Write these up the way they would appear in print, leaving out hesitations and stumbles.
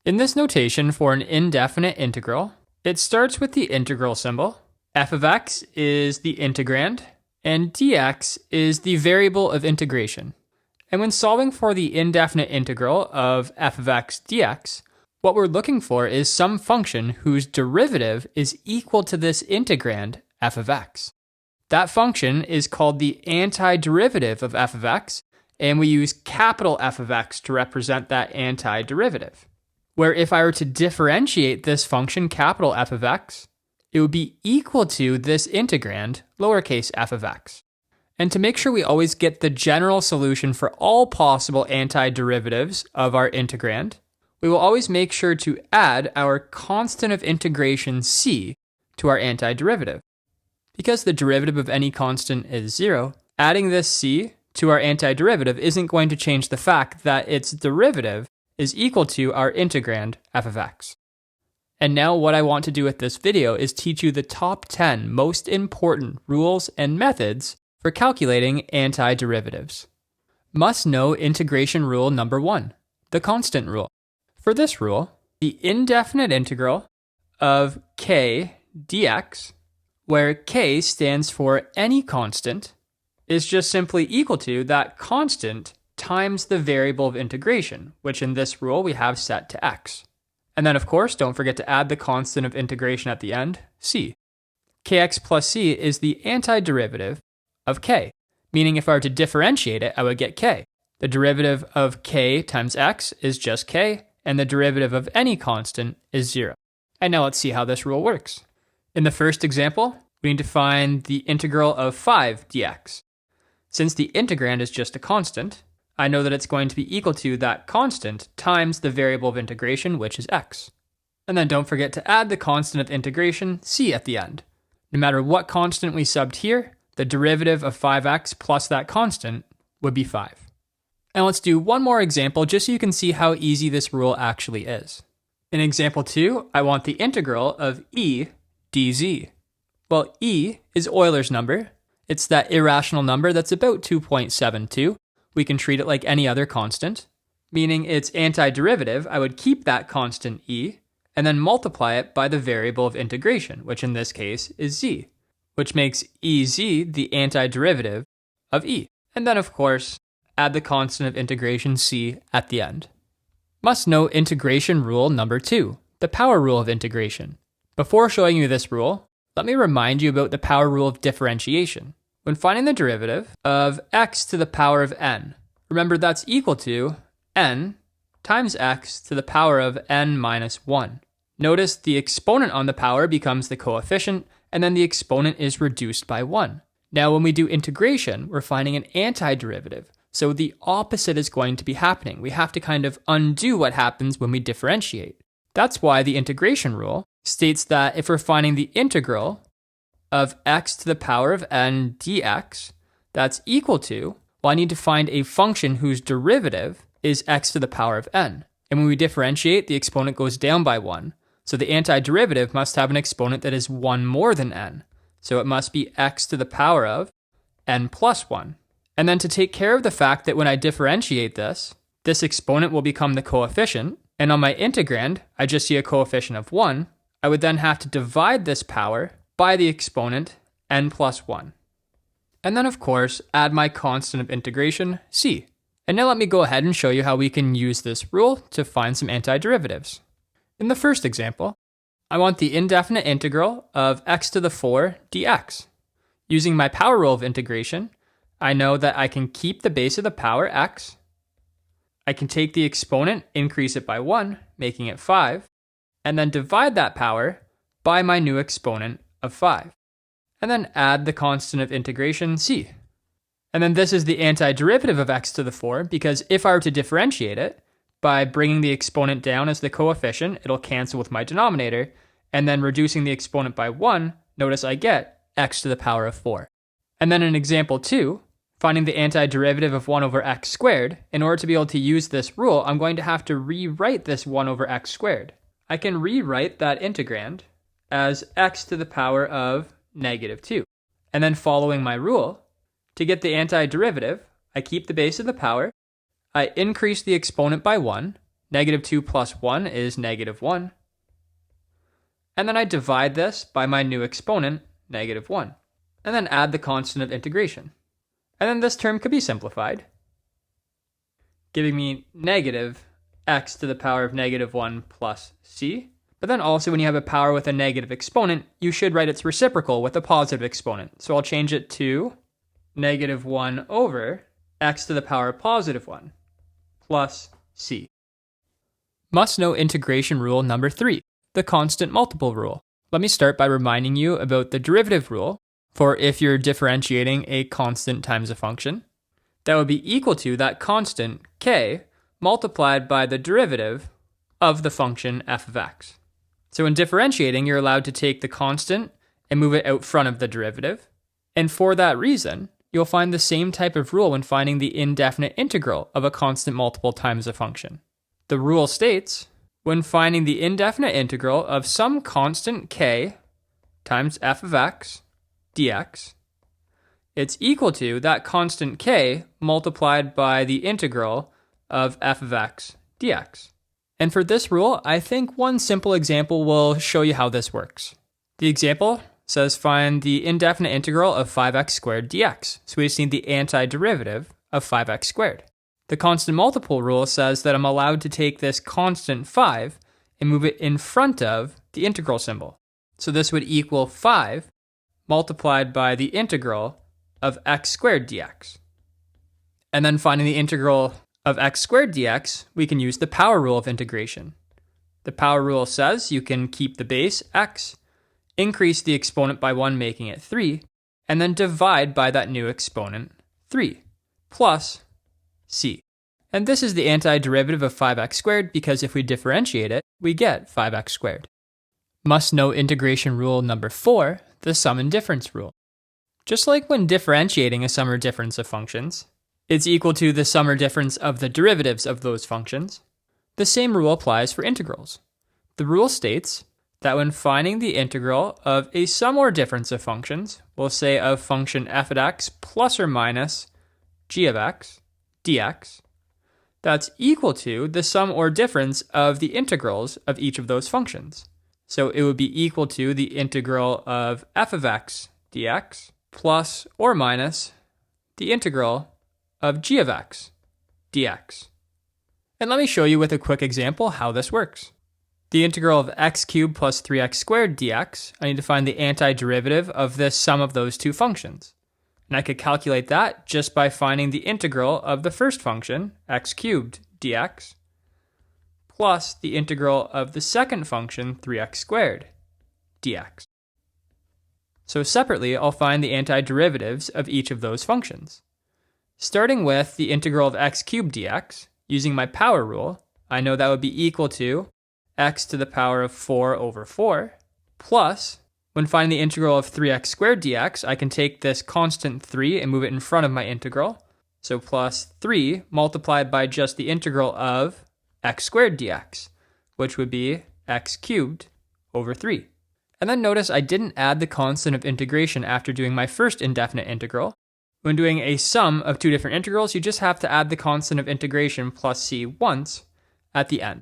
In this notation for an indefinite integral, it starts with the integral symbol. F of x is the integrand, and dx is the variable of integration. And when solving for the indefinite integral of f of x dx, what we're looking for is some function whose derivative is equal to this integrand f of x. That function is called the antiderivative of f of x, and we use capital F of x to represent that antiderivative. Where if I were to differentiate this function capital F of x, it would be equal to this integrand lowercase f of x. And to make sure we always get the general solution for all possible antiderivatives of our integrand, we will always make sure to add our constant of integration c to our antiderivative. Because the derivative of any constant is 0, adding this c to our antiderivative isn't going to change the fact that its derivative is equal to our integrand f of x. And now what I want to do with this video is teach you the top 10 most important rules and methods for calculating antiderivatives. Must know integration rule number 1, the constant rule. For this rule, the indefinite integral of k dx, where k stands for any constant, is just simply equal to that constant times the variable of integration, which in this rule we have set to x. And then of course, don't forget to add the constant of integration at the end, c. Kx plus c is the antiderivative of k, meaning if I were to differentiate it, I would get k. The derivative of k times x is just k, and the derivative of any constant is 0. And now let's see how this rule works. In the first example, we need to find the integral of 5 dx. Since the integrand is just a constant, I know that it's going to be equal to that constant times the variable of integration, which is x. And then don't forget to add the constant of integration, c, at the end. No matter what constant we subbed here, the derivative of 5x plus that constant would be 5. And let's do one more example just so you can see how easy this rule actually is. In example 2, I want the integral of e dz. Well, e is Euler's number. It's that irrational number that's about 2.72. We can treat it like any other constant, meaning its antiderivative, I would keep that constant e, and then multiply it by the variable of integration, which in this case is z, which makes ez the antiderivative of e. And then of course, add the constant of integration c at the end. Must know integration rule number 2, the power rule of integration. Before showing you this rule, let me remind you about the power rule of differentiation. When finding the derivative of x to the power of n, remember that's equal to n times x to the power of n minus 1. Notice the exponent on the power becomes the coefficient, and then the exponent is reduced by 1. Now when we do integration, we're finding an antiderivative. So the opposite is going to be happening. We have to kind of undo what happens when we differentiate. That's why the integration rule states that if we're finding the integral of x to the power of n dx, that's equal to, well, I need to find a function whose derivative is x to the power of n. And when we differentiate, the exponent goes down by 1. So the antiderivative must have an exponent that is 1 more than n. So it must be x to the power of n plus 1. And then to take care of the fact that when I differentiate this exponent will become the coefficient, and on my integrand, I just see a coefficient of 1, I would then have to divide this power by the exponent n plus 1. And then of course, add my constant of integration, c. And now let me go ahead and show you how we can use this rule to find some antiderivatives. In the first example, I want the indefinite integral of x to the 4 dx. Using my power rule of integration, I know that I can keep the base of the power x. I can take the exponent, increase it by 1, making it 5, and then divide that power by my new exponent of 5. And then add the constant of integration, c. And then this is the antiderivative of x to the 4, because if I were to differentiate it, by bringing the exponent down as the coefficient, it'll cancel with my denominator, and then reducing the exponent by 1, notice I get x to the power of 4. And then in example 2, finding the antiderivative of 1 over x squared, in order to be able to use this rule, I'm going to have to rewrite this 1 over x squared. I can rewrite that integrand as x to the power of negative 2. And then following my rule, to get the antiderivative, I keep the base of the power, I increase the exponent by 1, Negative 2 plus 1 is negative 1. And then I divide this by my new exponent, negative 1. And then add the constant of integration. And then this term could be simplified, giving me negative x to the power of negative 1 plus c. But then also when you have a power with a negative exponent, you should write its reciprocal with a positive exponent. So I'll change it to negative 1 over x to the power of positive 1 plus c. Must know integration rule number 3, the constant multiple rule. Let me start by reminding you about the derivative rule for if you're differentiating a constant times a function. That would be equal to that constant k multiplied by the derivative of the function f of x. So in differentiating, you're allowed to take the constant and move it out front of the derivative. And for that reason, you'll find the same type of rule when finding the indefinite integral of a constant multiple times a function. The rule states, when finding the indefinite integral of some constant k times f of x dx, it's equal to that constant k multiplied by the integral of f of x dx. And for this rule, I think one simple example will show you how this works. The example says find the indefinite integral of 5x squared dx. So we just need the antiderivative of 5x squared. The constant multiple rule says that I'm allowed to take this constant 5 and move it in front of the integral symbol. So this would equal 5 multiplied by the integral of x squared dx. And then finding the integral of x squared dx, we can use the power rule of integration. The power rule says you can keep the base x, increase the exponent by 1 making it 3, and then divide by that new exponent 3, plus c. And this is the antiderivative of 5x squared because if we differentiate it, we get 5x squared. Must know integration rule number 4, the sum and difference rule. Just like when differentiating a sum or difference of functions, it's equal to the sum or difference of the derivatives of those functions. The same rule applies for integrals. The rule states that when finding the integral of a sum or difference of functions, we'll say of function f of x plus or minus g of x dx, that's equal to the sum or difference of the integrals of each of those functions. So it would be equal to the integral of f of x dx plus or minus the integral of g of x dx. And let me show you with a quick example how this works. The integral of x cubed plus 3x squared dx, I need to find the antiderivative of this sum of those two functions. And I could calculate that just by finding the integral of the first function, x cubed dx, plus the integral of the second function, 3x squared dx. So separately, I'll find the antiderivatives of each of those functions. Starting with the integral of x cubed dx, using my power rule, I know that would be equal to x to the power of 4 over 4, plus, when finding the integral of 3x squared dx, I can take this constant 3 and move it in front of my integral. So plus 3 multiplied by just the integral of x squared dx, which would be x cubed over 3. And then notice I didn't add the constant of integration after doing my first indefinite integral. When doing a sum of two different integrals, you just have to add the constant of integration plus c once at the end.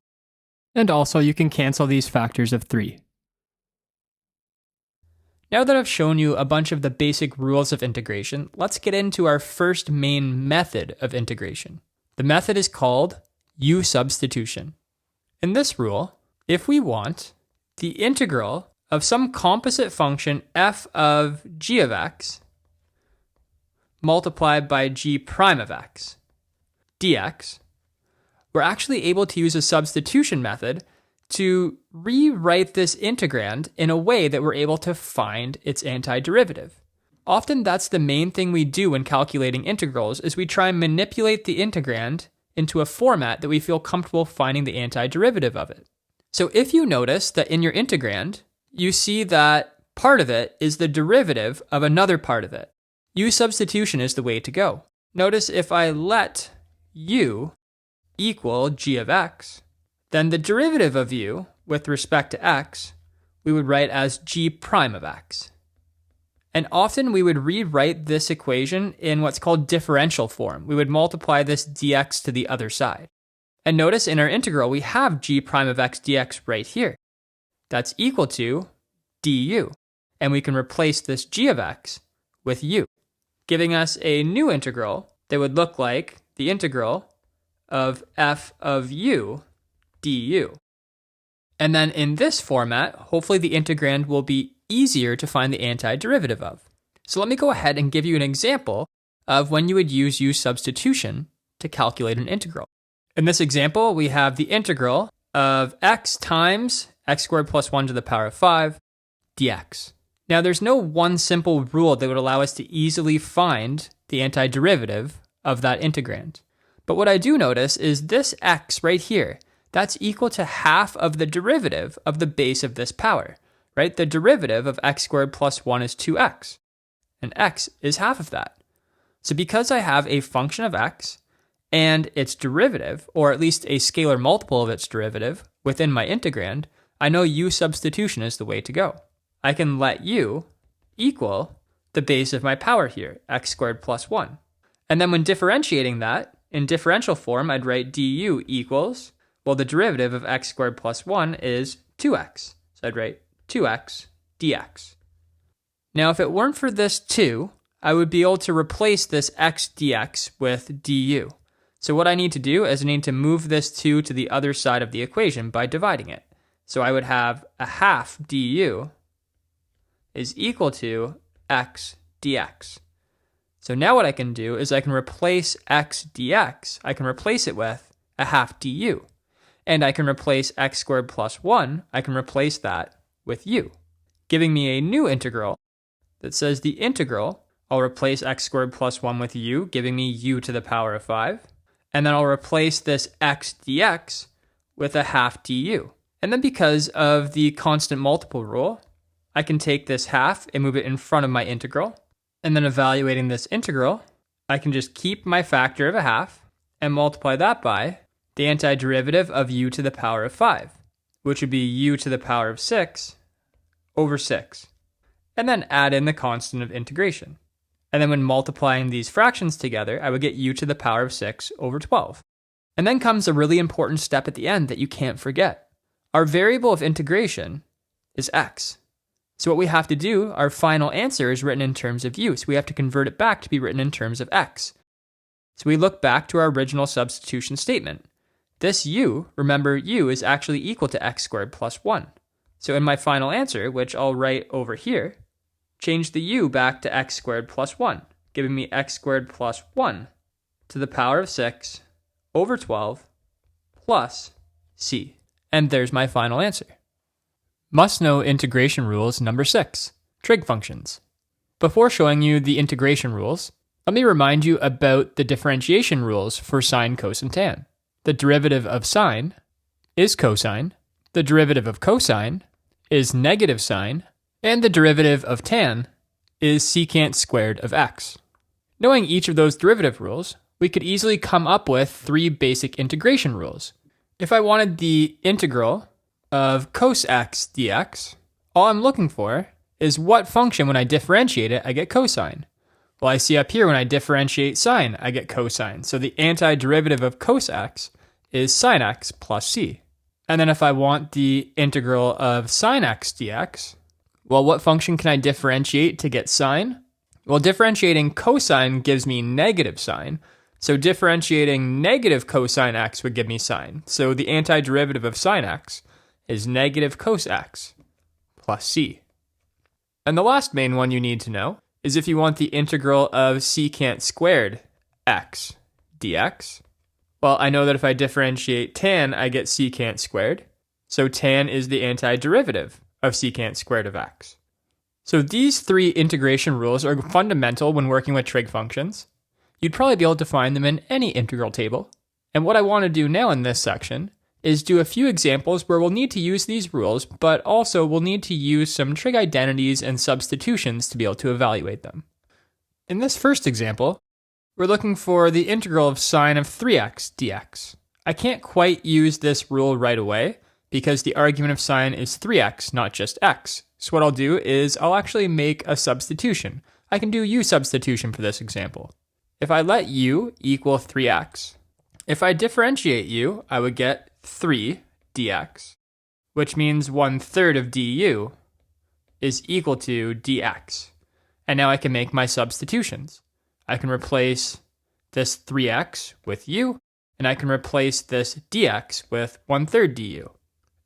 And also you can cancel these factors of 3. Now that I've shown you a bunch of the basic rules of integration, let's get into our first main method of integration. The method is called U-substitution. In this rule, if we want the integral of some composite function f of g of x multiplied by g prime of x dx, we're actually able to use a substitution method to rewrite this integrand in a way that we're able to find its antiderivative. Often that's the main thing we do when calculating integrals, is we try and manipulate the integrand into a format that we feel comfortable finding the antiderivative of it. So if you notice that in your integrand, you see that part of it is the derivative of another part of it. U-substitution is the way to go. Notice if I let u equal g of x, then the derivative of u with respect to x, we would write as g prime of x. And often we would rewrite this equation in what's called differential form. We would multiply this dx to the other side. And notice in our integral, we have g prime of x dx right here. That's equal to du. And we can replace this g of x with u, giving us a new integral that would look like the integral of f of u du. And then in this format, hopefully the integrand will be easier to find the antiderivative of. So let me go ahead and give you an example of when you would use U-substitution to calculate an integral. In this example, we have the integral of x times x squared plus 1 to the power of 5 dx. Now there's no one simple rule that would allow us to easily find the antiderivative of that integrand. But what I do notice is this x right here, that's equal to half of the derivative of the base of this power, right? The derivative of x squared plus 1 is 2x, and x is half of that. So because I have a function of x and its derivative, or at least a scalar multiple of its derivative, within my integrand, I know U-substitution is the way to go. I can let u equal the base of my power here, x squared plus 1. And then when differentiating that, in differential form, I'd write du equals, well, the derivative of x squared plus 1 is 2x. So I'd write 2x dx. Now, if it weren't for this 2, I would be able to replace this x dx with du. So what I need to do is I need to move this 2 to the other side of the equation by dividing it. So I would have a half du is equal to x dx. So now what I can do is I can replace x dx, I can replace it with a half du. And I can replace x squared plus 1, I can replace that with u, giving me a new integral that says the integral, I'll replace x squared plus 1 with u, giving me u to the power of 5. And then I'll replace this x dx with a half du. And then because of the constant multiple rule, I can take this half and move it in front of my integral. And then evaluating this integral, I can just keep my factor of a half and multiply that by the antiderivative of u to the power of 5, which would be u to the power of 6 over 6. And then add in the constant of integration. And then when multiplying these fractions together, I would get u to the power of 6 over 12. And then comes a really important step at the end that you can't forget. Our variable of integration is x. So what we have to do, our final answer is written in terms of u. So we have to convert it back to be written in terms of x. So we look back to our original substitution statement. This u, remember u is actually equal to x squared plus 1. So in my final answer, which I'll write over here, change the u back to x squared plus 1, giving me x squared plus 1 to the power of 6 over 12 plus c. And there's my final answer. Must know integration rules number 6, trig functions. Before showing you the integration rules, let me remind you about the differentiation rules for sine, cos, and tan. The derivative of sine is cosine, the derivative of cosine is negative sine, and the derivative of tan is secant squared of x. Knowing each of those derivative rules, we could easily come up with 3 basic integration rules. If I wanted the integral of cos x dx, all I'm looking for is what function when I differentiate it, I get cosine. Well, I see up here when I differentiate sine, I get cosine. So the antiderivative of cos x is sine x plus c. And then if I want the integral of sine x dx, well, what function can I differentiate to get sine? Well, differentiating cosine gives me negative sine. So differentiating negative cosine x would give me sine. So the antiderivative of sine x is negative cos x plus c. And the last main one you need to know is if you want the integral of secant squared x dx. Well, I know that if I differentiate tan, I get secant squared. So tan is the antiderivative of secant squared of x. So these 3 integration rules are fundamental when working with trig functions. You'd probably be able to find them in any integral table. And what I want to do now in this section is do a few examples where we'll need to use these rules, but also we'll need to use some trig identities and substitutions to be able to evaluate them. In this first example, we're looking for the integral of sine of 3x dx. I can't quite use this rule right away because the argument of sine is 3x, not just x. So what I'll do is I'll actually make a substitution. I can do U-substitution for this example. If I let u equal 3x, If I differentiate u, I would get 3 dx, which means 1/3 of du is equal to dx. And now I can make my substitutions. I can replace this 3x with u, and I can replace this dx with 1/3 du.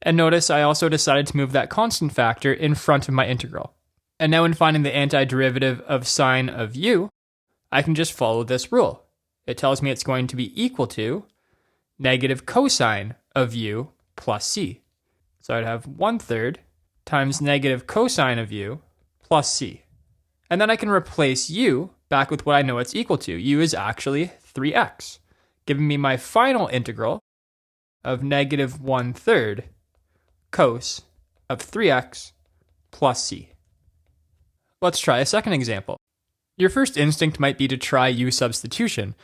And notice I also decided to move that constant factor in front of my integral. And now in finding the antiderivative of sine of u, I can just follow this rule. It tells me it's going to be equal to negative cosine of u plus c. So I'd have 1/3 times negative cosine of u plus c. And then I can replace u back with what I know it's equal to. U is actually 3x, giving me my final integral of negative 1/3 cos of 3x plus c. Let's try a second example. Your first instinct might be to try U-substitution,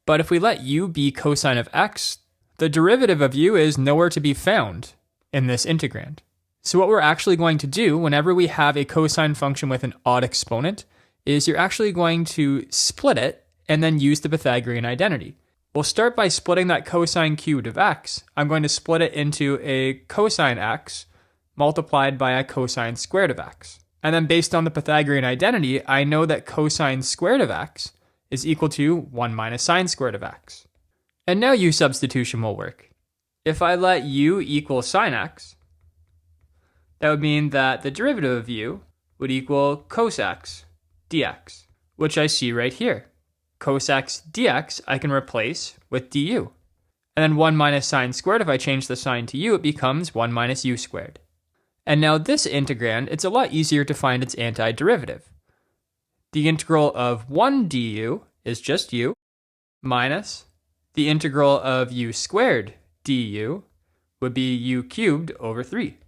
but if we let u be cosine of x, the derivative of u is nowhere to be found in this integrand. So what we're actually going to do whenever we have a cosine function with an odd exponent is you're actually going to split it and then use the Pythagorean identity. We'll start by splitting that cosine cubed of x. I'm going to split it into a cosine x multiplied by a cosine squared of x. And then based on the Pythagorean identity, I know that cosine squared of x is equal to 1 minus sine squared of x. And now u substitution will work. If I let u equal sine x, that would mean that the derivative of u would equal cos x dx, which I see right here. Cos x dx I can replace with du. And then 1 minus sine squared, if I change the sign to u, it becomes 1 minus u squared. And now this integrand, it's a lot easier to find its antiderivative. The integral of 1 du is just u, minus the integral of u squared du would be u cubed over 3,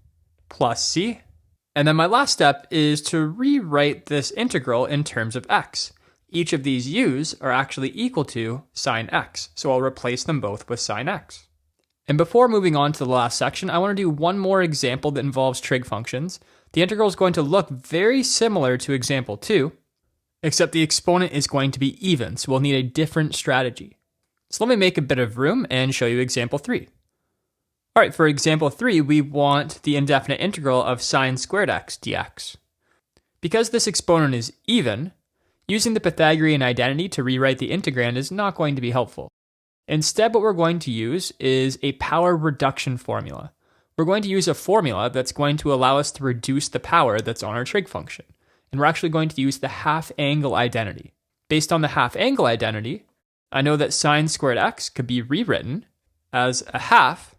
plus c. And then my last step is to rewrite this integral in terms of x. Each of these u's are actually equal to sine x, so I'll replace them both with sine x. And before moving on to the last section, I want to do one more example that involves trig functions. The integral is going to look very similar to example 2, except the exponent is going to be even, so we'll need a different strategy. So let me make a bit of room and show you example 3. All right, for example 3, we want the indefinite integral of sine squared x dx. Because this exponent is even, using the Pythagorean identity to rewrite the integrand is not going to be helpful. Instead, what we're going to use is a power reduction formula. We're going to use a formula that's going to allow us to reduce the power that's on our trig function. And we're actually going to use the half angle identity. Based on the half angle identity, I know that sine squared x could be rewritten as a half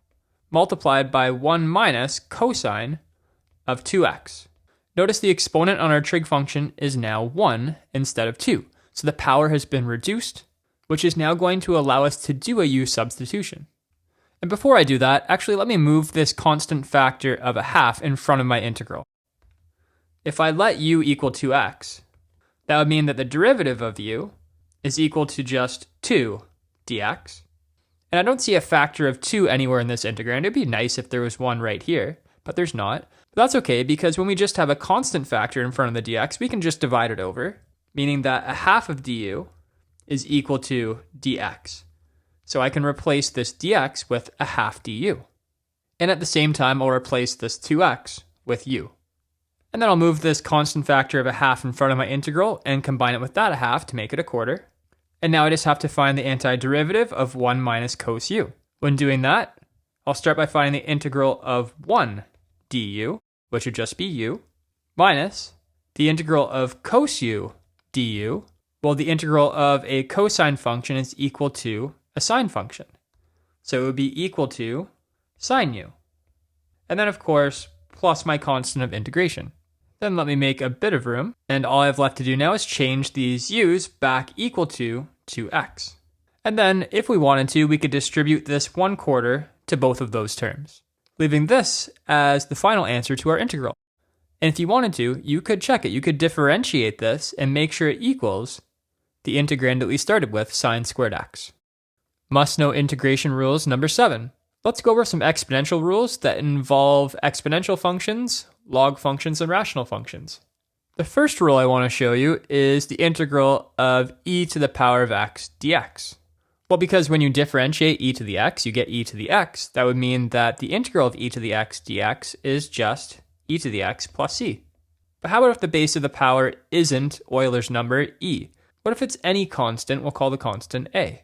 multiplied by 1 minus cosine of 2x. Notice the exponent on our trig function is now 1 instead of 2. So the power has been reduced, which is now going to allow us to do a u substitution. And before I do that, actually let me move this constant factor of a half in front of my integral. If I let u equal 2x, that would mean that the derivative of u is equal to just 2 dx. And I don't see a factor of 2 anywhere in this integrand. It'd be nice if there was one right here, but there's not. But that's okay, because when we just have a constant factor in front of the dx, we can just divide it over, meaning that a half of du is equal to dx. So I can replace this dx with a half du. And at the same time, I'll replace this 2x with u. And then I'll move this constant factor of a half in front of my integral and combine it with that a half to make it a quarter. And now I just have to find the antiderivative of 1 minus cos u. When doing that, I'll start by finding the integral of 1 du, which would just be u, minus the integral of cos u du. Well, the integral of a cosine function is equal to a sine function. So it would be equal to sine u. And then, of course, plus my constant of integration. Then let me make a bit of room, and all I have left to do now is change these u's back equal to 2x. And then, if we wanted to, we could distribute this 1/4 to both of those terms, leaving this as the final answer to our integral. And if you wanted to, you could check it. You could differentiate this and make sure it equals the integrand that we started with, sine squared x. Must-know integration rules number 7. Let's go over some exponential rules that involve exponential functions, log functions, and rational functions. The first rule I want to show you is the integral of e to the power of x dx. Well, because when you differentiate e to the x, you get e to the x. That would mean that the integral of e to the x dx is just e to the x plus c. But how about if the base of the power isn't Euler's number e? What if it's any constant? We'll call the constant a.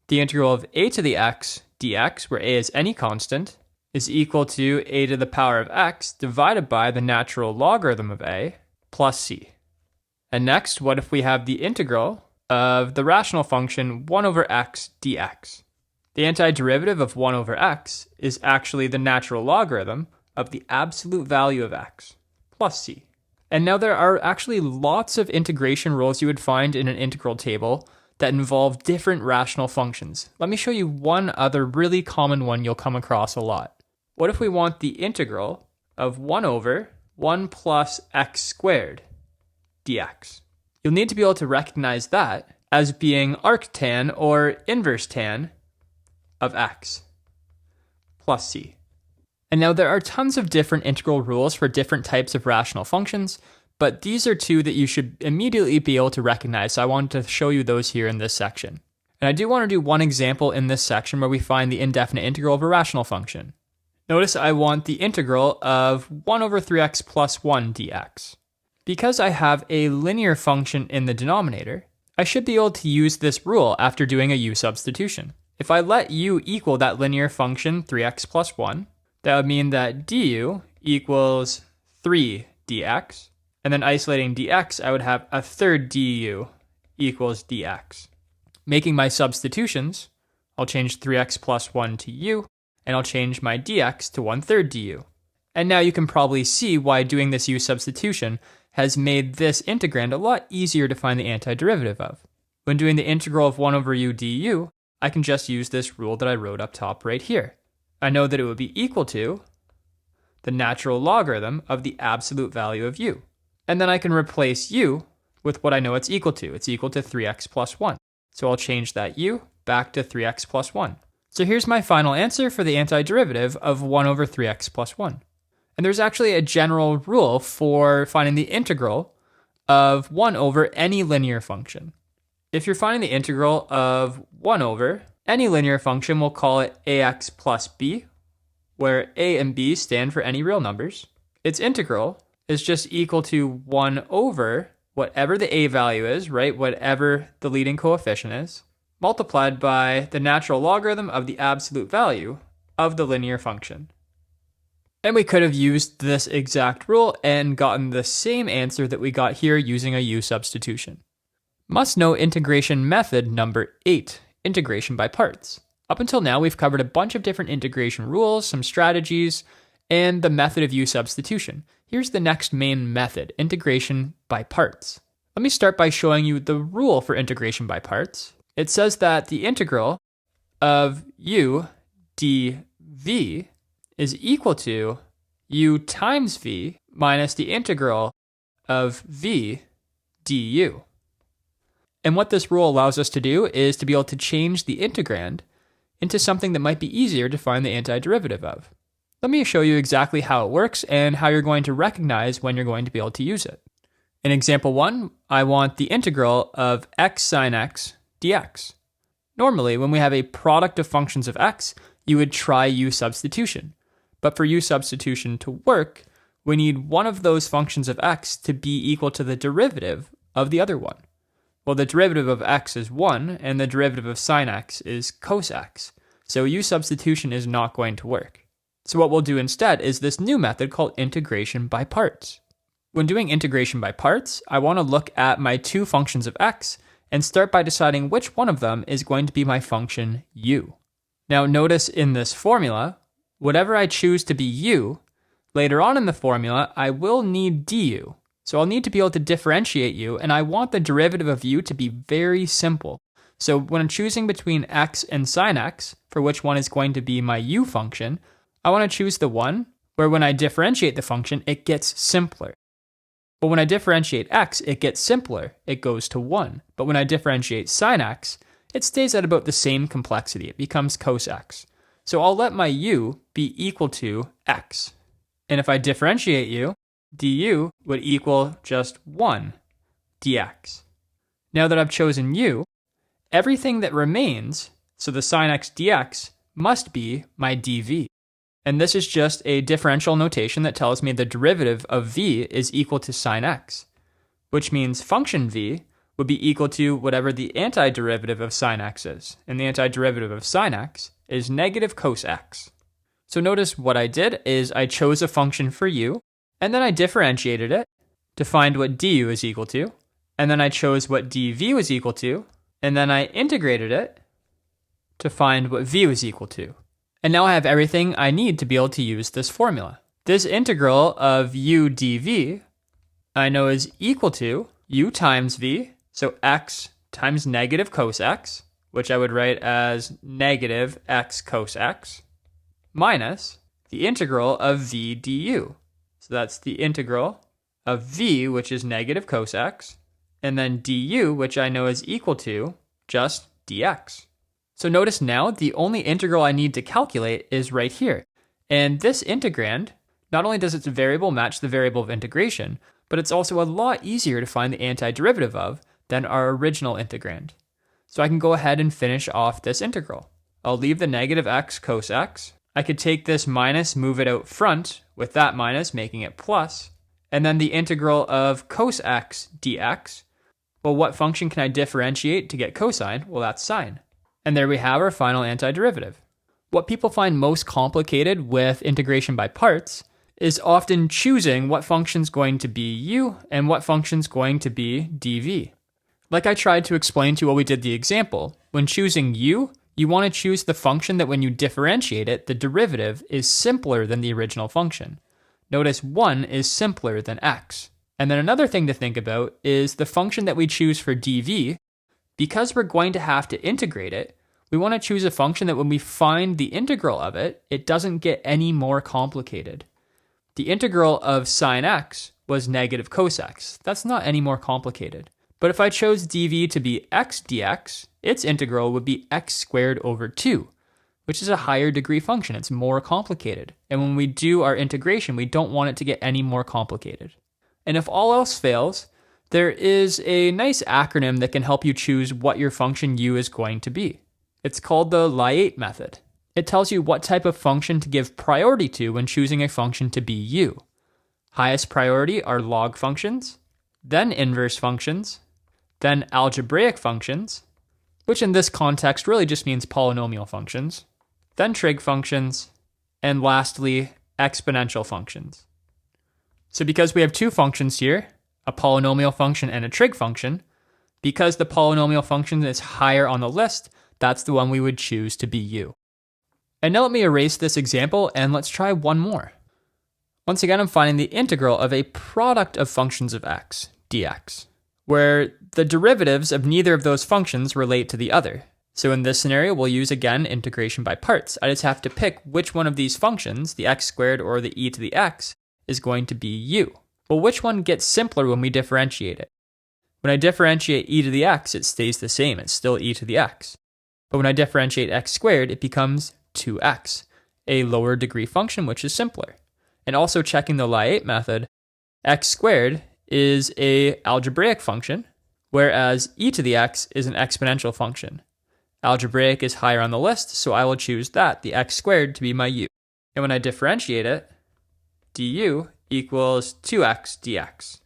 The integral of a to the x dx, where a is any constant, is equal to a to the power of x divided by the natural logarithm of a plus c. And next, what if we have the integral of the rational function 1 over x dx? The antiderivative of 1 over x is actually the natural logarithm of the absolute value of x plus c. And now there are actually lots of integration rules you would find in an integral table that involve different rational functions. Let me show you one other really common one you'll come across a lot. What if we want the integral of 1 over 1 plus x squared dx? You'll need to be able to recognize that as being arctan or inverse tan of x plus c. And now there are tons of different integral rules for different types of rational functions, but these are two that you should immediately be able to recognize, so I wanted to show you those here in this section. And I do want to do one example in this section where we find the indefinite integral of a rational function. Notice I want the integral of 1 over 3x plus 1 dx. Because I have a linear function in the denominator, I should be able to use this rule after doing a U-substitution. If I let u equal that linear function 3x plus 1, that would mean that du equals 3 dx. And then isolating dx, I would have a third du equals dx. Making my substitutions, I'll change 3x plus 1 to u, and I'll change my dx to 1/3 du. And now you can probably see why doing this u substitution has made this integrand a lot easier to find the antiderivative of. When doing the integral of 1 over u du, I can just use this rule that I wrote up top right here. I know that it would be equal to the natural logarithm of the absolute value of u. And then I can replace u with what I know it's equal to. It's equal to 3x plus 1. So I'll change that u back to 3x plus 1. So here's my final answer for the antiderivative of 1 over 3x plus 1. And there's actually a general rule for finding the integral of 1 over any linear function. If you're finding the integral of 1 over any linear function, we'll call it ax plus b, where a and b stand for any real numbers. Its integral is just equal to 1 over whatever the a value is, right? Whatever the leading coefficient is, multiplied by the natural logarithm of the absolute value of the linear function. And we could have used this exact rule and gotten the same answer that we got here using a U substitution. Must know integration method number 8, integration by parts. Up until now, we've covered a bunch of different integration rules, some strategies, and the method of U substitution. Here's the next main method, integration by parts. Let me start by showing you the rule for integration by parts. It says that the integral of u dv is equal to u times v minus the integral of v du. And what this rule allows us to do is to be able to change the integrand into something that might be easier to find the antiderivative of. Let me show you exactly how it works and how you're going to recognize when you're going to be able to use it. In example 1, I want the integral of x sine x dx. Normally, when we have a product of functions of x, you would try U substitution. But for U substitution to work, we need one of those functions of x to be equal to the derivative of the other one. Well, the derivative of x is 1, and the derivative of sine x is cos x. So U substitution is not going to work. So what we'll do instead is this new method called integration by parts. When doing integration by parts, I want to look at my two functions of x and start by deciding which one of them is going to be my function u. Now notice in this formula, whatever I choose to be u, later on in the formula, I will need du. So I'll need to be able to differentiate u, and I want the derivative of u to be very simple. So when I'm choosing between x and sine x, for which one is going to be my u function, I want to choose the one where when I differentiate the function, it gets simpler. But when I differentiate x, it gets simpler. It goes to 1. But when I differentiate sine x, it stays at about the same complexity. It becomes cos x. So I'll let my u be equal to x. And if I differentiate u, du would equal just 1 dx. Now that I've chosen u, everything that remains So the sine x dx must be my dv. And this is just a differential notation that tells me the derivative of v is equal to sine x, which means function v would be equal to whatever the antiderivative of sine x is. And the antiderivative of sine x is negative cos x. So notice what I did is I chose a function for u, and then I differentiated it to find what du is equal to, and then I chose what dv was equal to, and then I integrated it to find what v was equal to. And now I have everything I need to be able to use this formula. This integral of u dv I know is equal to u times v, so x times negative cos x, which I would write as negative x cos x, minus the integral of v du. So that's the integral of v, which is negative cos x, and then du, which I know is equal to just dx. So notice now the only integral I need to calculate is right here. And this integrand, not only does its variable match the variable of integration, but it's also a lot easier to find the antiderivative of than our original integrand. So I can go ahead and finish off this integral. I'll leave the negative x cos x. I could take this minus, move it out front, with that minus making it plus, and then the integral of cos x dx. Well, what function can I differentiate to get cosine? Well, that's sine. And there we have our final antiderivative. What people find most complicated with integration by parts is often choosing what function's going to be u and what function's going to be dv. Like I tried to explain to you while we did the example, when choosing u, you want to choose the function that when you differentiate it, the derivative is simpler than the original function. Notice 1 is simpler than x. And then another thing to think about is the function that we choose for dv, because we're going to have to integrate it, we want to choose a function that when we find the integral of it, it doesn't get any more complicated. The integral of sine x was negative cos x. That's not any more complicated. But if I chose dv to be x dx, its integral would be x squared over 2, which is a higher degree function. It's more complicated. And when we do our integration, we don't want it to get any more complicated. And if all else fails, there is a nice acronym that can help you choose what your function u is going to be. It's called the Lie method. It tells you what type of function to give priority to when choosing a function to be u. Highest priority are log functions, then inverse functions, then algebraic functions, which in this context really just means polynomial functions, then trig functions, and lastly, exponential functions. So because we have two functions here, a polynomial function and a trig function, because the polynomial function is higher on the list, that's the one we would choose to be u. And now let me erase this example and let's try one more. Once again, I'm finding the integral of a product of functions of x, dx, where the derivatives of neither of those functions relate to the other. So in this scenario, we'll use again integration by parts. I just have to pick which one of these functions, the x squared or the e to the x, is going to be u. Well, which one gets simpler when we differentiate it? When I differentiate e to the x, it stays the same. It's still e to the x. But when I differentiate x squared, it becomes 2x, a lower degree function, which is simpler. And also checking the Lie method, x squared is a algebraic function, whereas e to the x is an exponential function. Algebraic is higher on the list, so I will choose that, the x squared, to be my u. And when I differentiate it, du equals 2x dx,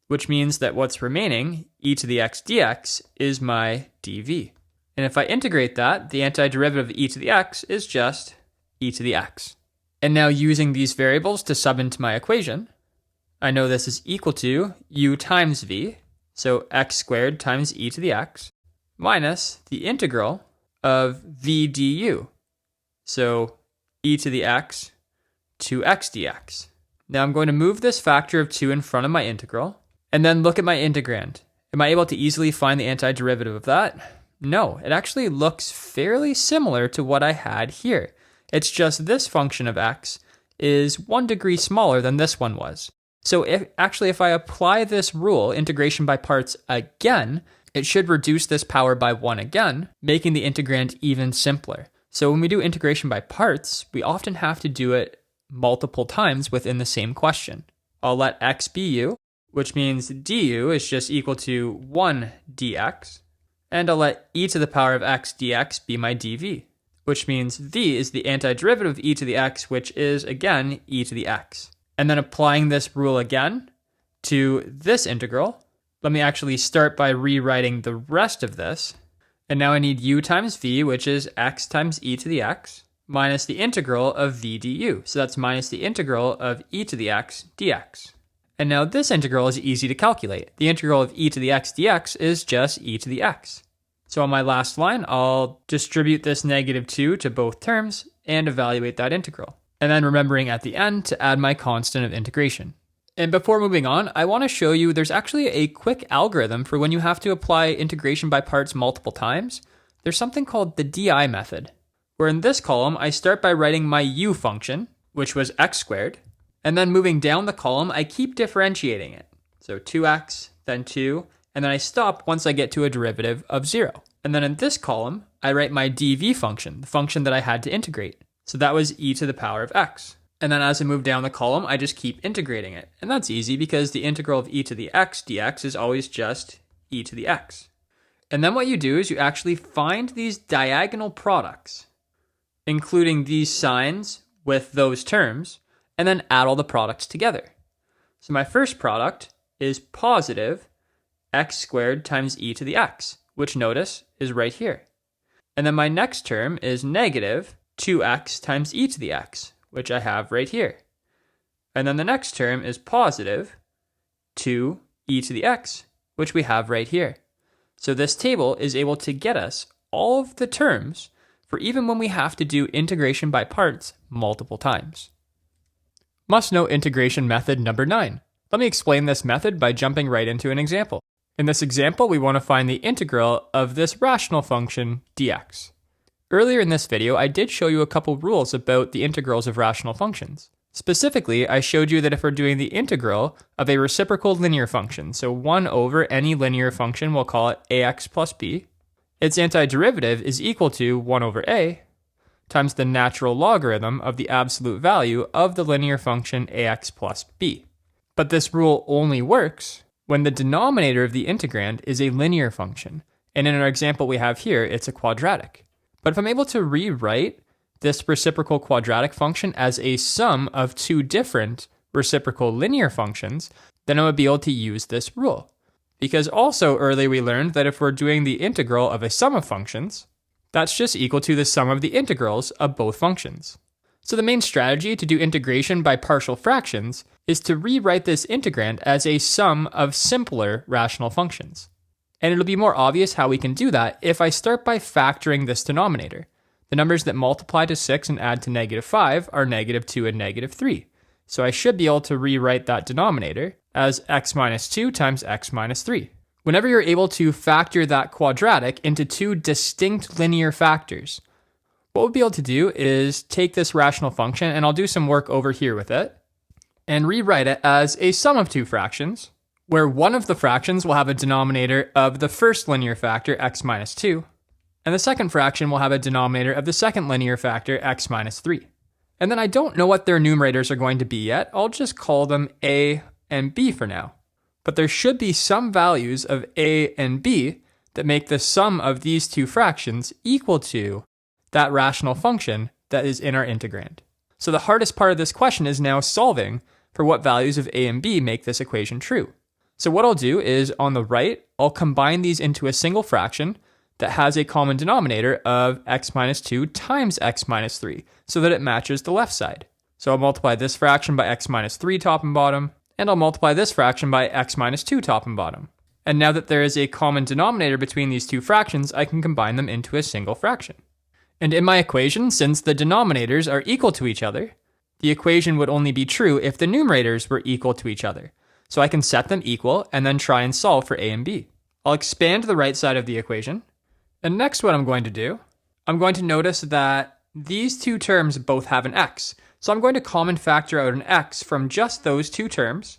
which means that what's remaining, e to the x dx, is my dv. And if I integrate that, the antiderivative of e to the x is just e to the x. And now using these variables to sub into my equation, I know this is equal to u times v, so x squared times e to the x, minus the integral of v du, so e to the x 2x dx. Now I'm going to move this factor of 2 in front of my integral, and then look at my integrand. Am I able to easily find the antiderivative of that? No, it actually looks fairly similar to what I had here. It's just this function of x is 1 degree smaller than this one was. So if I apply this rule, integration by parts again, it should reduce this power by 1 again, making the integrand even simpler. So when we do integration by parts, we often have to do it multiple times within the same question. I'll let x be u, which means du is just equal to 1 dx. And I'll let e to the power of x dx be my dv, which means v is the antiderivative of e to the x, which is, again, e to the x. And then applying this rule again to this integral, let me actually start by rewriting the rest of this. And now I need u times v, which is x times e to the x, minus the integral of v du. So that's minus the integral of e to the x dx. And now this integral is easy to calculate. The integral of e to the x dx is just e to the x. So on my last line, I'll distribute this -2 to both terms and evaluate that integral. And then remembering at the end to add my constant of integration. And before moving on, I want to show you there's actually a quick algorithm for when you have to apply integration by parts multiple times. There's something called the DI method, where in this column, I start by writing my u function, which was x squared. And then moving down the column, I keep differentiating it. So 2x, then 2, and then I stop once I get to a derivative of 0. And then in this column, I write my dv function, the function that I had to integrate. So that was e to the power of x. And then as I move down the column, I just keep integrating it. And that's easy because the integral of e to the x dx is always just e to the x. And then what you do is you actually find these diagonal products, including these signs with those terms, and then add all the products together. So my first product is positive x squared times e to the x, which notice is right here. And then my next term is negative 2x times e to the x, which I have right here. And then the next term is positive 2e to the x, which we have right here. So this table is able to get us all of the terms for even when we have to do integration by parts multiple times. Must know integration method number 9. Let me explain this method by jumping right into an example. In this example, we want to find the integral of this rational function dx. Earlier in this video, I did show you a couple rules about the integrals of rational functions. Specifically, I showed you that if we're doing the integral of a reciprocal linear function, so 1 over any linear function, we'll call it ax plus b, its antiderivative is equal to 1 over a times the natural logarithm of the absolute value of the linear function ax plus b. But this rule only works when the denominator of the integrand is a linear function. And in our example we have here, it's a quadratic. But if I'm able to rewrite this reciprocal quadratic function as a sum of two different reciprocal linear functions, then I would be able to use this rule. Because also earlier we learned that if we're doing the integral of a sum of functions, that's just equal to the sum of the integrals of both functions. So the main strategy to do integration by partial fractions is to rewrite this integrand as a sum of simpler rational functions. And it'll be more obvious how we can do that if I start by factoring this denominator. The numbers that multiply to 6 and add to -5 are -2 and -3. So I should be able to rewrite that denominator as x minus 2 times x minus 3. Whenever you're able to factor that quadratic into two distinct linear factors, what we'll be able to do is take this rational function, and I'll do some work over here with it, and rewrite it as a sum of two fractions, where one of the fractions will have a denominator of the first linear factor, x minus 2, and the second fraction will have a denominator of the second linear factor, x minus 3. And then I don't know what their numerators are going to be yet. I'll just call them a and b for now. But there should be some values of a and b that make the sum of these two fractions equal to that rational function that is in our integrand. So the hardest part of this question is now solving for what values of a and b make this equation true. So what I'll do is on the right, I'll combine these into a single fraction that has a common denominator of x minus 2 times x minus 3 so that it matches the left side. So I'll multiply this fraction by x minus 3 top and bottom, and I'll multiply this fraction by x minus 2 top and bottom. And now that there is a common denominator between these two fractions, I can combine them into a single fraction. And in my equation, since the denominators are equal to each other, the equation would only be true if the numerators were equal to each other. So I can set them equal and then try and solve for a and b. I'll expand the right side of the equation. And next what I'm going to do, I'm going to notice that these two terms both have an x. So I'm going to common factor out an x from just those two terms.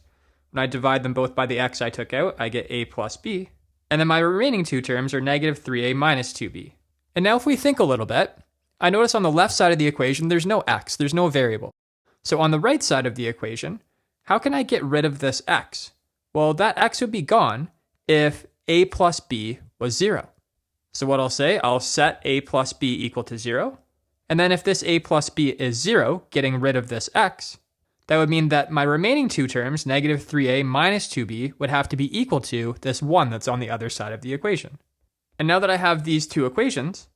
When I divide them both by the x I took out, I get a plus b. And then my remaining two terms are negative 3a minus 2b. And now if we think a little bit, I notice on the left side of the equation there's no x, there's no variable. So on the right side of the equation, how can I get rid of this x? Well, that x would be gone if a plus b was 0. So what I'll say, I'll set a plus b equal to 0. And then if this a plus b is 0, getting rid of this x, that would mean that my remaining two terms, negative 3a minus 2b, would have to be equal to this 1 that's on the other side of the equation. And now that I have these two equations,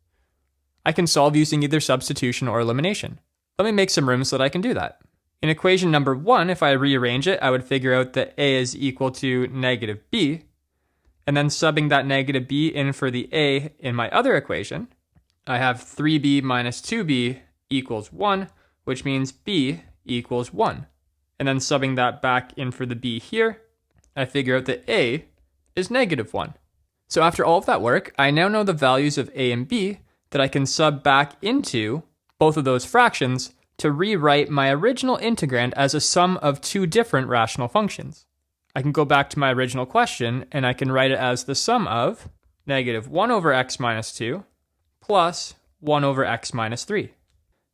I can solve using either substitution or elimination. Let me make some room so that I can do that. In equation number 1, if I rearrange it, I would figure out that a is equal to negative b, and then subbing that negative b in for the a in my other equation, I have 3b minus 2b equals 1, which means b equals 1. And then subbing that back in for the b here, I figure out that a is negative 1. So after all of that work, I now know the values of a and b that I can sub back into both of those fractions to rewrite my original integrand as a sum of two different rational functions. I can go back to my original question and I can write it as the sum of negative 1 over x minus 2 plus 1 over x minus 3.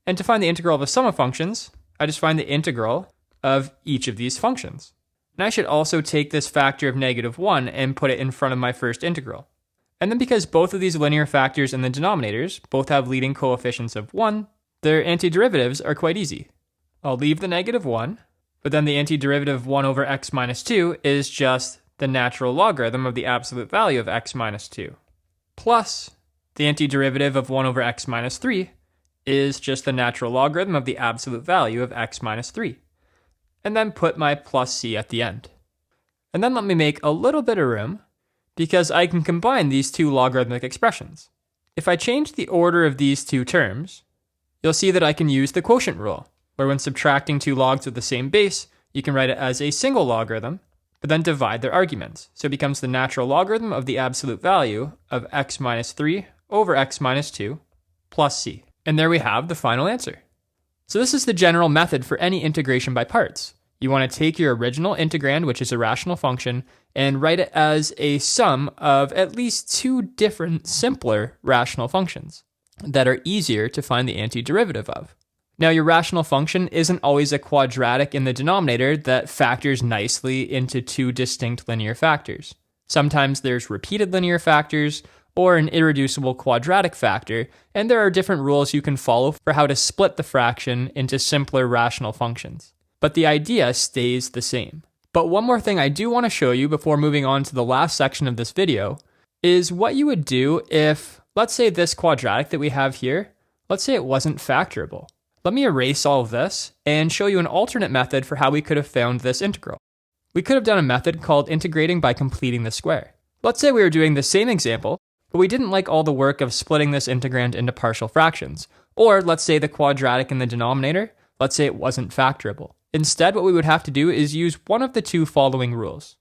And to find the integral of a sum of functions, I just find the integral of each of these functions. And I should also take this factor of negative 1 and put it in front of my first integral. And then because both of these linear factors in the denominators both have leading coefficients of 1, their antiderivatives are quite easy. I'll leave the negative 1, but then the antiderivative of 1 over x minus 2 is just the natural logarithm of the absolute value of x minus 2, plus the antiderivative of 1 over x minus 3 is just the natural logarithm of the absolute value of x minus 3. And then put my plus c at the end. And then let me make a little bit of room, because I can combine these two logarithmic expressions. If I change the order of these two terms, you'll see that I can use the quotient rule, where when subtracting two logs with the same base, you can write it as a single logarithm, but then divide their arguments. So it becomes the natural logarithm of the absolute value of x minus 3 over x minus 2 plus c. And there we have the final answer. So this is the general method for any integration by parts. You want to take your original integrand, which is a rational function, and write it as a sum of at least two different simpler rational functions that are easier to find the antiderivative of. Now, your rational function isn't always a quadratic in the denominator that factors nicely into two distinct linear factors. Sometimes there's repeated linear factors or an irreducible quadratic factor, and there are different rules you can follow for how to split the fraction into simpler rational functions. But the idea stays the same. But one more thing I do want to show you before moving on to the last section of this video is what you would do if, let's say this quadratic that we have here, let's say it wasn't factorable. Let me erase all of this and show you an alternate method for how we could have found this integral. We could have done a method called integrating by completing the square. Let's say we were doing the same example, but we didn't like all the work of splitting this integrand into partial fractions. Or let's say the quadratic in the denominator, let's say it wasn't factorable. Instead, what we would have to do is use one of the two following rules.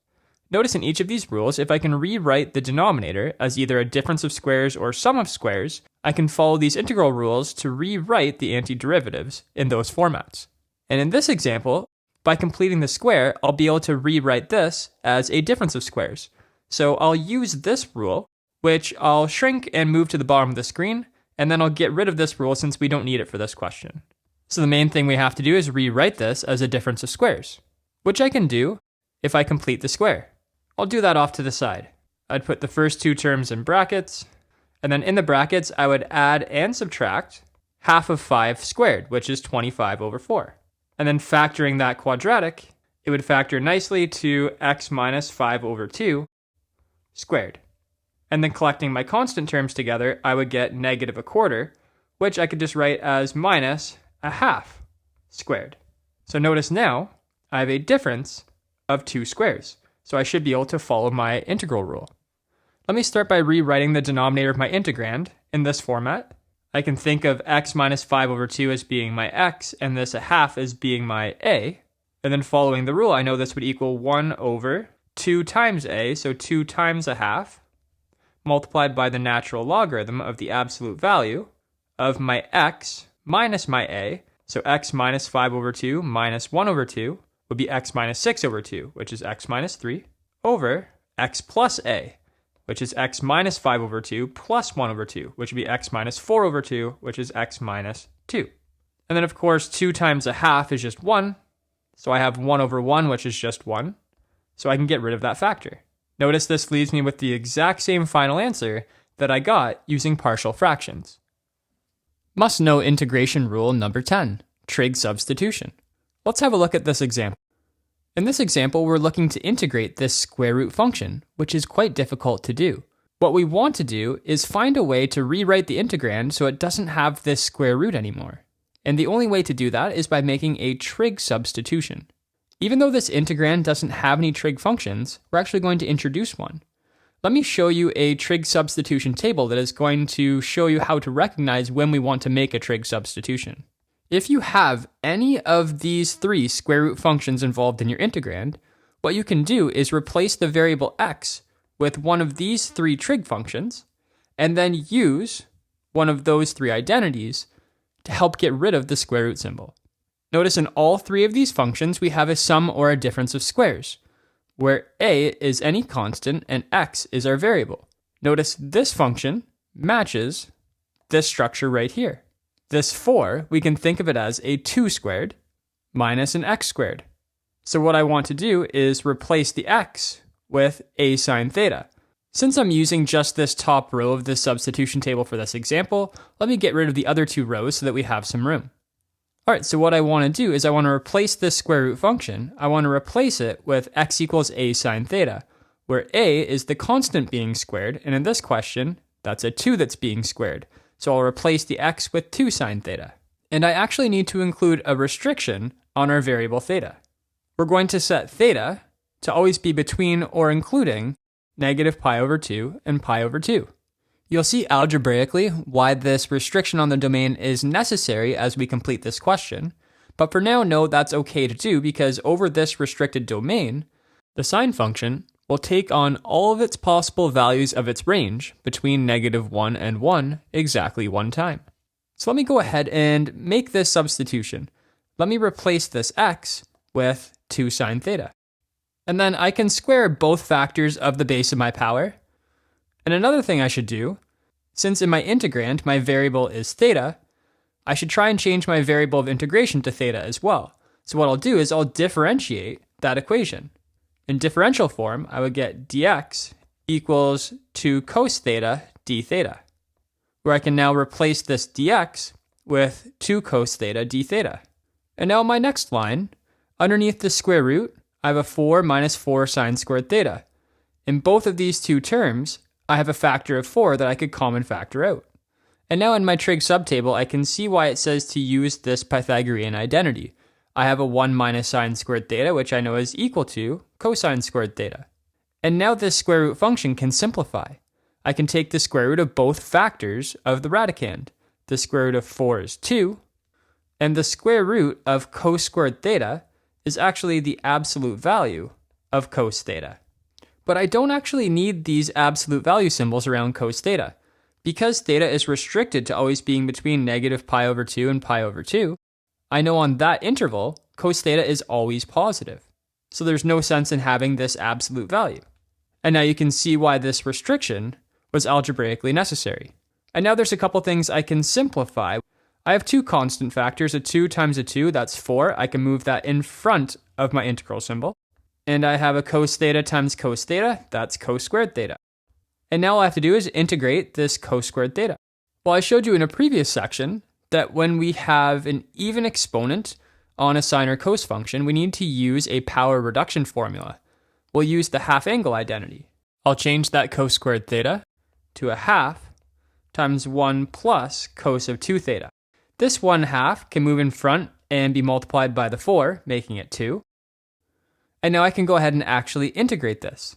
Notice in each of these rules, if I can rewrite the denominator as either a difference of squares or sum of squares, I can follow these integral rules to rewrite the antiderivatives in those formats. And in this example, by completing the square, I'll be able to rewrite this as a difference of squares. So I'll use this rule, which I'll shrink and move to the bottom of the screen, and then I'll get rid of this rule since we don't need it for this question. So the main thing we have to do is rewrite this as a difference of squares, which I can do if I complete the square. I'll do that off to the side. I'd put the first two terms in brackets, and then in the brackets I would add and subtract half of 5 squared, which is 25 over 4. And then factoring that quadratic, it would factor nicely to x minus 5 over 2 squared. And then collecting my constant terms together, I would get negative a quarter, which I could just write as minus a half squared. So notice now, I have a difference of 2 squares. So I should be able to follow my integral rule. Let me start by rewriting the denominator of my integrand in this format. I can think of x minus 5 over 2 as being my x, and this a half as being my a. And then following the rule, I know this would equal 1 over 2 times a, so 2 times a half, multiplied by the natural logarithm of the absolute value of my x minus my a, so x minus 5 over 2 minus 1 over 2 would be x minus 6 over 2, which is x minus 3, over x plus a, which is x minus 5 over 2 plus 1 over 2, which would be x minus 4 over 2, which is x minus 2. And then of course 2 times a half is just 1, so I have 1 over 1, which is just 1, so I can get rid of that factor. Notice this leaves me with the exact same final answer that I got using partial fractions. Must-know integration rule number 10, trig substitution. Let's have a look at this example. In this example, we're looking to integrate this square root function, which is quite difficult to do. What we want to do is find a way to rewrite the integrand so it doesn't have this square root anymore. And the only way to do that is by making a trig substitution. Even though this integrand doesn't have any trig functions, we're actually going to introduce one. Let me show you a trig substitution table that is going to show you how to recognize when we want to make a trig substitution. If you have any of these three square root functions involved in your integrand, what you can do is replace the variable x with one of these three trig functions, and then use one of those three identities to help get rid of the square root symbol. Notice in all three of these functions we have a sum or a difference of squares, where a is any constant and x is our variable. Notice this function matches this structure right here. This 4, we can think of it as a 2 squared minus an x squared. So what I want to do is replace the x with a sine theta. Since I'm using just this top row of this substitution table for this example, let me get rid of the other two rows so that we have some room. Alright, so what I want to do is I want to replace this square root function. I want to replace it with x equals a sine theta, where a is the constant being squared, and in this question, that's a 2 that's being squared. So I'll replace the x with 2 sine theta. And I actually need to include a restriction on our variable theta. We're going to set theta to always be between or including negative pi over 2 and pi over 2. You'll see algebraically why this restriction on the domain is necessary as we complete this question, but for now, no, that's okay to do because over this restricted domain, the sine function will take on all of its possible values of its range between negative 1 and 1 exactly one time. So let me go ahead and make this substitution. Let me replace this x with 2 sine theta. And then I can square both factors of the base of my power. And another thing I should do, since in my integrand my variable is theta, I should try and change my variable of integration to theta as well. So what I'll do is I'll differentiate that equation. In differential form, I would get dx equals 2 cos theta d theta, where I can now replace this dx with 2 cos theta d theta. And now my next line, underneath the square root, I have a 4 minus 4 sine squared theta. In both of these two terms, I have a factor of 4 that I could common factor out. And now in my trig subtable, I can see why it says to use this Pythagorean identity. I have a 1 minus sine squared theta, which I know is equal to cosine squared theta. And now this square root function can simplify. I can take the square root of both factors of the radicand. The square root of 4 is 2, and the square root of cos squared theta is actually the absolute value of cos theta. But I don't actually need these absolute value symbols around cos theta. Because theta is restricted to always being between negative pi over 2 and pi over 2, I know on that interval, cos theta is always positive. So there's no sense in having this absolute value. And now you can see why this restriction was algebraically necessary. And now there's a couple things I can simplify. I have two constant factors, a 2 times a 2, that's 4. I can move that in front of my integral symbol. And I have a cos theta times cos theta, that's cos squared theta. And now all I have to do is integrate this cos squared theta. Well, I showed you in a previous section that when we have an even exponent on a sine or cos function, we need to use a power reduction formula. We'll use the half angle identity. I'll change that cos squared theta to a half times 1 plus cos of 2 theta. This 1/2 can move in front and be multiplied by the 4, making it 2. And now I can go ahead and actually integrate this.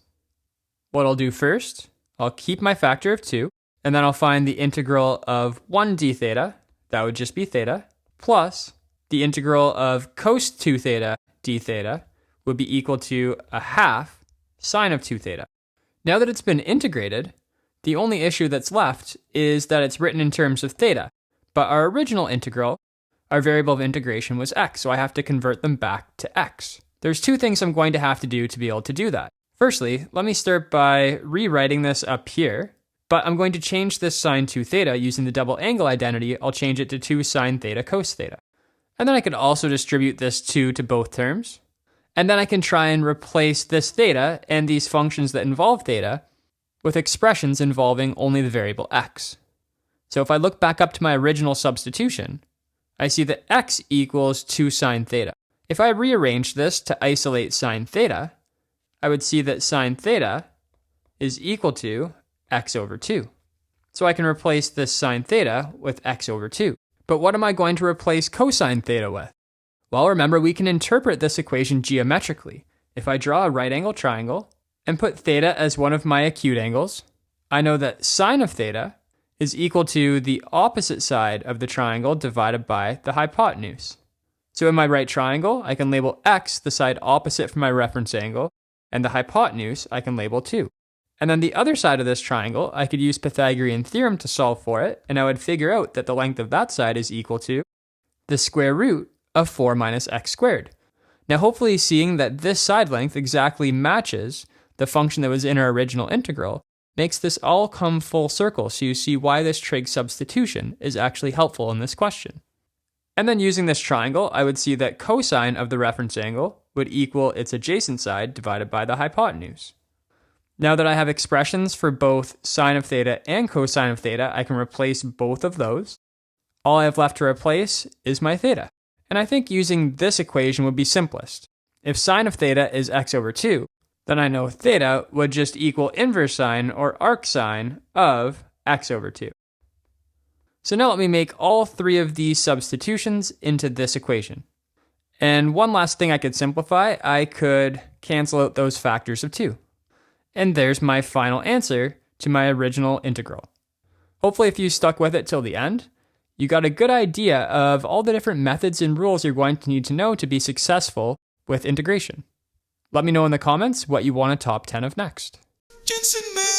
What I'll do first, I'll keep my factor of 2, and then I'll find the integral of 1 d theta, that would just be theta, plus the integral of cos 2 theta d theta would be equal to a half sine of 2 theta. Now that it's been integrated, the only issue that's left is that it's written in terms of theta. But our original integral, our variable of integration was x, so I have to convert them back to x. There's two things I'm going to have to do to be able to do that. Firstly, let me start by rewriting this up here, but I'm going to change this sine 2 theta using the double angle identity. I'll change it to 2 sine theta cos theta. And then I can also distribute this 2 to both terms. And then I can try and replace this theta and these functions that involve theta with expressions involving only the variable x. So if I look back up to my original substitution, I see that x equals 2 sine theta. If I rearrange this to isolate sine theta, I would see that sine theta is equal to x over 2. So I can replace this sine theta with x over 2. But what am I going to replace cosine theta with? Well, remember, we can interpret this equation geometrically. If I draw a right angle triangle and put theta as one of my acute angles, I know that sine of theta is equal to the opposite side of the triangle divided by the hypotenuse. So in my right triangle, I can label x the side opposite from my reference angle, and the hypotenuse I can label 2. And then the other side of this triangle, I could use Pythagorean theorem to solve for it, and I would figure out that the length of that side is equal to the square root of 4 minus x squared. Now hopefully seeing that this side length exactly matches the function that was in our original integral makes this all come full circle, so you see why this trig substitution is actually helpful in this question. And then using this triangle, I would see that cosine of the reference angle would equal its adjacent side divided by the hypotenuse. Now that I have expressions for both sine of theta and cosine of theta, I can replace both of those. All I have left to replace is my theta. And I think using this equation would be simplest. If sine of theta is x over 2, then I know theta would just equal inverse sine or arc sine of x over 2. So now let me make all three of these substitutions into this equation. And one last thing I could simplify, I could cancel out those factors of 2. And there's my final answer to my original integral. Hopefully if you stuck with it till the end, you got a good idea of all the different methods and rules you're going to need to know to be successful with integration. Let me know in the comments what you want a top 10 of next. Jensen Math.